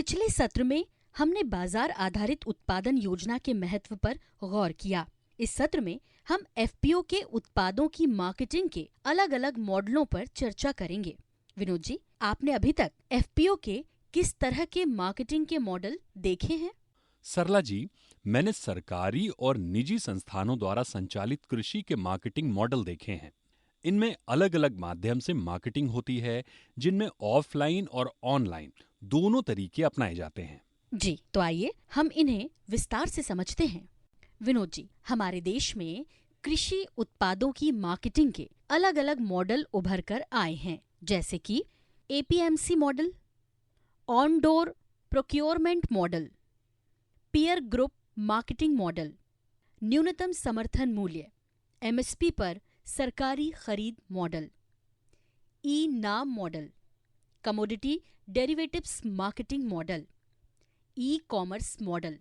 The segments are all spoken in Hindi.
पिछले सत्र में हमने बाजार आधारित उत्पादन योजना के महत्व पर गौर किया। इस सत्र में हम एफपीओ के उत्पादों की मार्केटिंग के अलग अलग मॉडलों पर चर्चा करेंगे। विनोद जी, आपने अभी तक एफपीओ के किस तरह के मार्केटिंग के मॉडल देखे हैं? सरला जी, मैंने सरकारी और निजी संस्थानों द्वारा संचालित कृषि के मार्केटिंग मॉडल देखे हैं। इनमें अलग अलग माध्यम से मार्केटिंग होती है, जिनमें ऑफलाइन और ऑनलाइन दोनों तरीके अपनाए जाते हैं। जी, तो आइए हम इन्हें विस्तार से समझते हैं। विनोद जी, हमारे देश में कृषि उत्पादों की मार्केटिंग के अलग अलग मॉडल उभर कर आए हैं, जैसे कि APMC model, on door procurement model, peer group marketing model, न्यूनतम समर्थन मूल्य एमएसपी पर सरकारी खरीद model, e NAM model, commodity derivatives marketing model, e commerce model.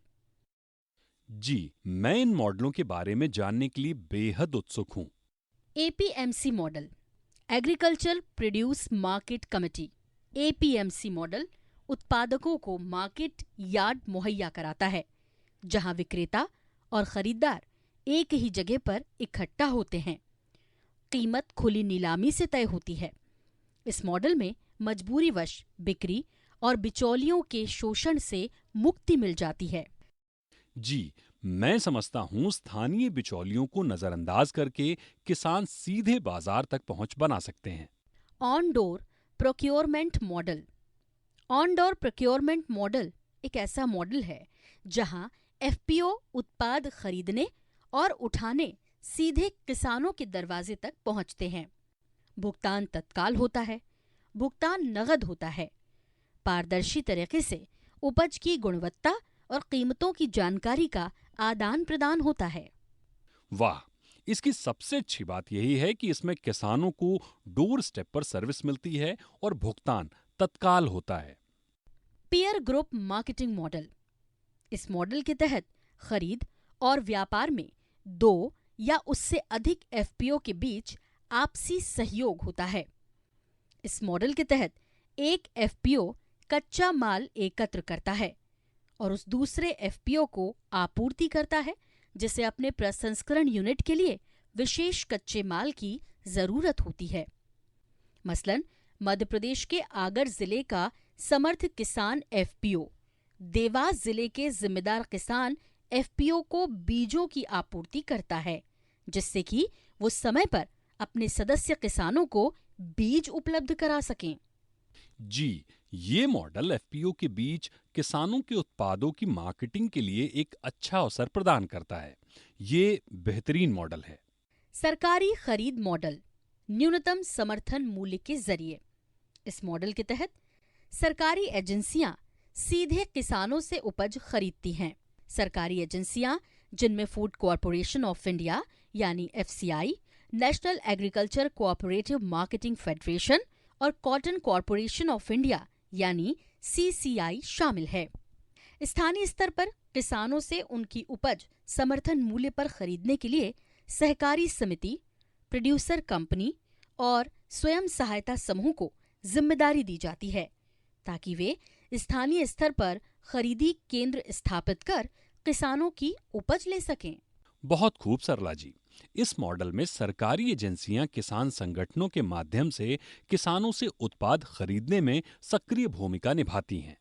जी, मैं इन मॉडलों के बारे में जानने के लिए बेहद उत्सुक हूँ। APMC model, agriculture produce market committee. APMC model उत्पादकों को मार्केट यार्ड मुहैया कराता है, जहां विक्रेता और खरीदार एक ही जगह पर इकट्ठा होते हैं। कीमत खुली नीलामी से तय होती है। इस मॉडल में मजबूरीवश बिक्री और बिचौलियों के शोषण से मुक्ति मिल जाती है। जी, मैं समझता हूँ स्थानीय बिचौलियों को नजरअंदाज करके किसान सीधे बाजार तक पहुँच बना सकते हैं। On door procurement model. On door procurement model एक ऐसा मॉडल है जहां एफपीओ उत्पाद खरीदने और उठाने सीधे किसानों के दरवाजे तक पहुंचते हैं। भुगतान तत्काल होता है, भुगतान नगद होता है। पारदर्शी तरीके से उपज की गुणवत्ता और कीमतों की जानकारी का आदान प्रदान होता है। वाह, इसकी सबसे अच्छी बात यही है कि इसमें किसानों को डोर स्टेप पर सर्विस मिलती है और भुगतान तत्काल होता है। Peer group marketing model. इस मॉडल के तहत खरीद और व्यापार में दो या उससे अधिक एफपीओ के बीच आपसी सहयोग होता है। इस मॉडल के तहत एक एफपीओ कच्चा माल एकत्र करता है और उस दूसरे एफपीओ को आपूर्ति करता है, जिसे अपने प्रसंस्करण यूनिट के लिए विशेष कच्चे माल की जरूरत होती है। मसलन मध्य प्रदेश के आगर जिले का समर्थ किसान एफपीओ देवास जिले के जिम्मेदार किसान एफपीओ को बीजों की आपूर्ति करता है, जिससे कि वो समय पर अपने सदस्य किसानों को बीज उपलब्ध करा सकें। जी, ये मॉडल एफपीओ के बीच किसानों के उत्पादों की मार्केटिंग के लिए एक अच्छा अवसर प्रदान करता है। ये बेहतरीन मॉडल है। सरकारी खरीद मॉडल, न्यूनतम समर्थन मूल्य के जरिए। इस मॉडल के तहत सरकारी एजेंसियां सीधे किसानों से उपज खरीदती हैं। सरकारी एजेंसियां, जिनमें फूड कॉरपोरेशन ऑफ इंडिया यानी FCI, national agriculture cooperative marketing federation और कॉटन कॉरपोरेशन ऑफ इंडिया यानी सीसीआई शामिल है। स्थानीय स्तर पर किसानों से उनकी उपज समर्थन मूल्य पर खरीदने के लिए सहकारी समिति, प्रोड्यूसर कंपनी और स्वयं सहायता समूह को जिम्मेदारी दी जाती है, ताकि वे स्थानीय स्तर पर खरीदी केंद्र स्थापित कर किसानों की उपज ले सकें। बहुत खूब सरला जी। इस मॉडल में सरकारी एजेंसियां किसान संगठनों के माध्यम से किसानों से उत्पाद खरीदने में सक्रिय भूमिका निभाती हैं।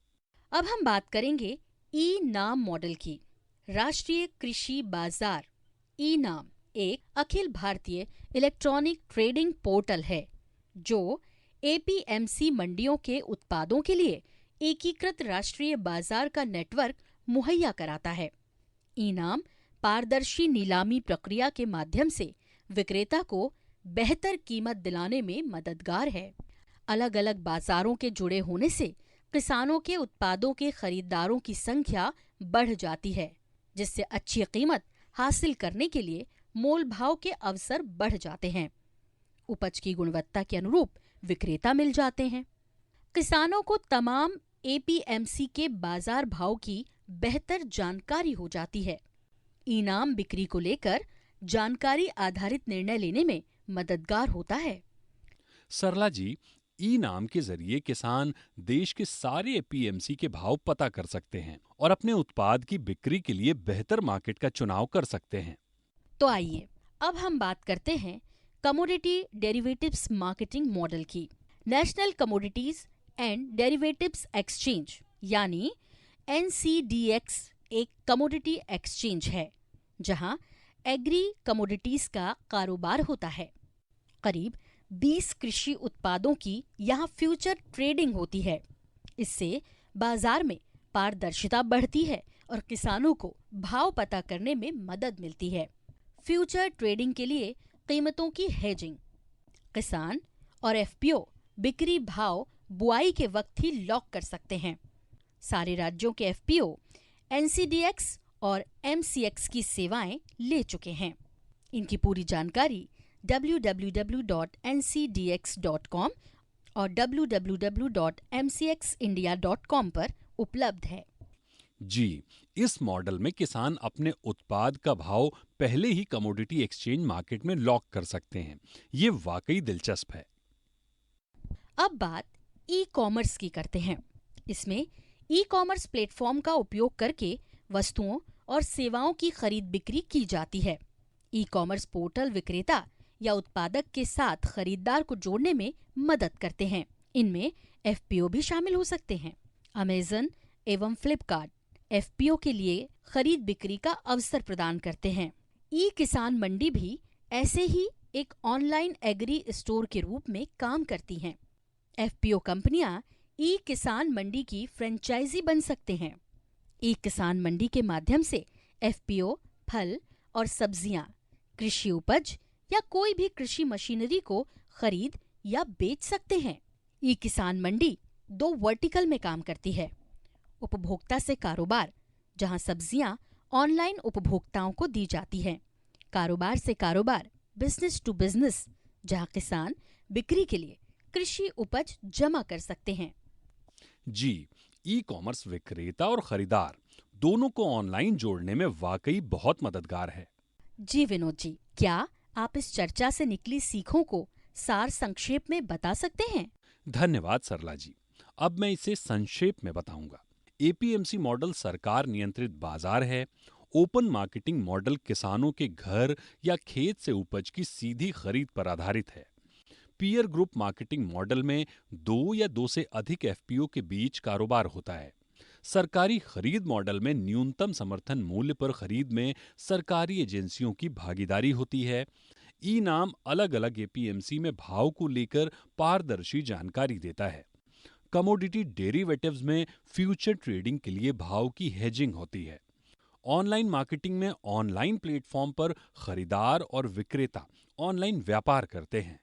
अब हम बात करेंगे ई नाम मॉडल की। राष्ट्रीय कृषि बाजार ई नाम एक Akhil Bharatiya electronic trading portal है, जो एपीएमसी मंडियों के उत्पादों के लिए एकीकृत राष्ट्रीय बाजार का नेटवर्क मुहैया कराता है। ई नाम पारदर्शी नीलामी प्रक्रिया के माध्यम से विक्रेता को बेहतर कीमत दिलाने में मददगार है। अलग अलग बाजारों के जुड़े होने से किसानों के उत्पादों के खरीदारों की संख्या बढ़ जाती है, जिससे अच्छी कीमत हासिल करने के लिए मोल भाव के अवसर बढ़ जाते हैं। उपज की गुणवत्ता के अनुरूप विक्रेता मिल जाते हैं। किसानों को तमाम एपीएमसी के बाजार भाव की बेहतर जानकारी हो जाती है। इनाम बिक्री को लेकर जानकारी आधारित निर्णय लेने में मददगार होता है। सरला जी, ई नाम के जरिए किसान देश के सारे एपीएमसी के भाव पता कर सकते हैं और अपने उत्पाद की बिक्री के लिए बेहतर मार्केट का चुनाव कर सकते हैं। तो आइए अब हम बात करते हैं कमोडिटी डेरिवेटिव्स मार्केटिंग मॉडल की। National commodities and derivatives exchange यानी NCDX एक कमोडिटी एक्सचेंज है जहां एग्री कमोडिटीज का कारोबार होता है। करीब 20 कृषि उत्पादों की यहाँ फ्यूचर ट्रेडिंग होती है। इससे बाजार में पारदर्शिता बढ़ती है और किसानों को भाव पता करने में मदद मिलती है। फ्यूचर ट्रेडिंग के लिए कीमतों की हेजिंग, किसान और एफपीओ बिक्री भाव बुआई के वक्त ही लॉक कर सकते हैं। सारे राज्यों के एफपीओ NCDX और MCX की सेवाएं ले चुके हैं। इनकी पूरी जानकारी www.ncdx.com और www.mcxindia.com पर उपलब्ध है। जी, इस मॉडल में किसान अपने उत्पाद का भाव पहले ही कमोडिटी एक्सचेंज मार्केट में लॉक कर सकते हैं। ये वाकई दिलचस्प है। अब बात ई कॉमर्स की करते हैं। इसमें ई कॉमर्स प्लेटफॉर्म का उपयोग करके वस्तुओं और सेवाओं की खरीद बिक्री की जाती है। ई कॉमर्स पोर्टल विक्रेता या उत्पादक के साथ खरीदार को जोड़ने में मदद करते हैं। इनमें एफपीओ भी शामिल हो सकते हैं। अमेजन एवं फ्लिपकार्ट एफपीओ के लिए खरीद बिक्री का अवसर प्रदान करते हैं। ई किसान मंडी भी ऐसे ही एक ऑनलाइन एग्री स्टोर के रूप में काम करती हैं। एफपीओ कंपनियां ई किसान मंडी की फ्रेंचाइजी बन सकते हैं। ई किसान मंडी के माध्यम से एफपीओ फल और सब्जियां, कृषि उपज या कोई भी कृषि मशीनरी को खरीद या बेच सकते हैं। ई किसान मंडी 2 वर्टिकल में काम करती है। उपभोक्ता से कारोबार, जहां सब्जियां ऑनलाइन उपभोक्ताओं को दी जाती हैं। कारोबार से कारोबार, बिजनेस टू बिजनेस, जहां किसान बिक्री के लिए कृषि उपज जमा कर सकते हैं। जी, ई कॉमर्स विक्रेता और खरीदार दोनों को ऑनलाइन जोड़ने में वाकई बहुत मददगार है। जी विनोद जी, क्या आप इस चर्चा से निकली सीखों को सार संक्षेप में बता सकते हैं? धन्यवाद सरला जी। अब मैं इसे संक्षेप में बताऊंगा। एपीएमसी मॉडल सरकार नियंत्रित बाजार है। ओपन मार्केटिंग मॉडल किसानों के घर या खेत से उपज की सीधी खरीद पर आधारित है। पीयर ग्रुप मार्केटिंग मॉडल में 2 या 2 से अधिक एफपीओ के बीच कारोबार होता है। सरकारी खरीद मॉडल में न्यूनतम समर्थन मूल्य पर खरीद में सरकारी एजेंसियों की भागीदारी होती है। ई नाम अलग अलग एपीएमसी में भाव को लेकर पारदर्शी जानकारी देता है। कमोडिटी डेरिवेटिव्स में फ्यूचर ट्रेडिंग के लिए भाव की हेजिंग होती है। ऑनलाइन मार्केटिंग में ऑनलाइन प्लेटफॉर्म पर खरीदार और विक्रेता ऑनलाइन व्यापार करते हैं।